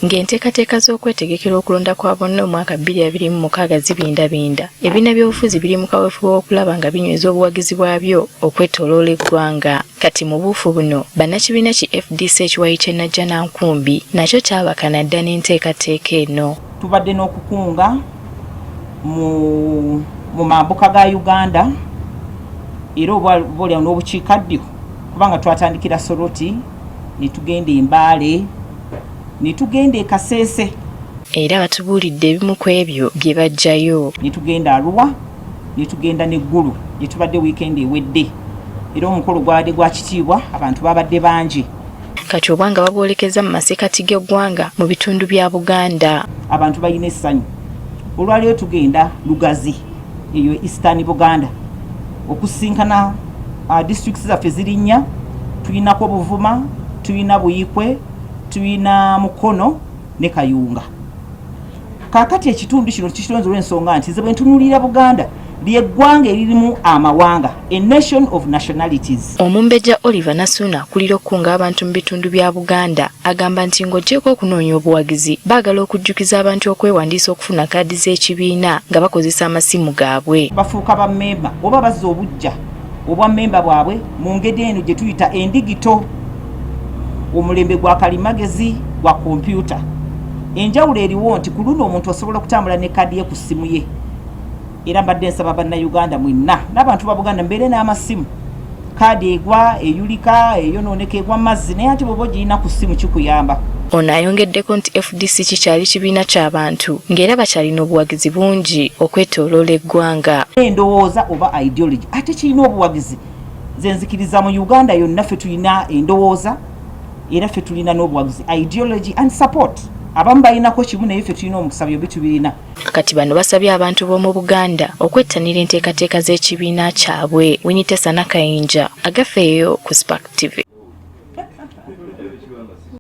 ng'enteekateeka z'okwetegekera okulonda kwa bonna omwaka 2026 zibindabinda. Ebibiina by'obufuzi biri mu kaweefube w'okulaba nga binyweza obuwagizi bwabyo okwetooloola eggwanga. Kati mu buufu buno bannakibiina ki FDC ekiwayi ky'e Najjanankumbi nakyo kyabakana dda n'enteekateeka eno. Tubadde n'okukunga mu mambuka ga Uganda era obalya n'obukiikaddyo kubanga twatandikira Soroti ne tugenda e Mbale ne tugenda e Kasese era batubuulidde ebimu ku ebyo bye bajjayo. Ne tugenda Arua ne tugenda n'eggulu gye tubadde wiikendi ewedde era omukolo gwabadde gwa kitiibwa abantu babadde bangi. Kati obwanga babwolekeza mu masekkati g'eggwanga mu bitundu bya Buganda. Abantu balina essanyu. Olwaleero tugenda Lugazi eyo Eastern Buganda okusinkana districts zaffe ziri 4. Tulinako Buvuma, tulina Buyikwe, tulina Mukono ne Kayunga. Kakati ekitundu kino kitonze olw'ensonga nti ze bwe ntunuulira Buganda ly'eggwanga eririmu amawanga, a nation of nationalities. Omumbejja Oliver Nasuna kulira okukunga abantu mu bitundu bya Buganda agamba nti ng'ogyeko okunoonya obuwagizi baagala okujjukiza abantu okwewandiisa okufuna kaadi z'ekibiina nga bakozesa amasimu gaabwe. Bafuuka bammemba oba bazza obujja obwa mmemba bwabwe mu ngeri eno gye tuyita endigito, omulembe gwa kalimagezi gwa kompyuta. Enjawulo eriwo nti ku luno omuntu asobola okutambula ne kaadi ye ku ssimu ye. Era mbadde nsaba bannayuganda mwenna n'abantu ba Buganda mbeere n'amasimu. Kaadi egwa eyulika eyonooneka egwa mazzi naye ate bw'oba ogirina ku ssimu kikuyamba. Ono ayongeddeko nti FDC kikyali kibiina ky'abantu ng'era bakyalina obuwagizi bungi okwetooloola eggwanga. Endowooza oba ideology ate kirina obuwagizi. Nze nzikiriza mu Uganda yonna ffe tulina endowooza era ffe tulina n'obuwagizi ideology and support. Abamu balinako kimu naye ffe tulina omukisa byo bitubirina. Kati bano basabye abantu b'omu Buganda okwettanira enteekateeka z'ekibiina kyabwe. Winnie Tessa Nakayinja agafeeyo ku Spark TV.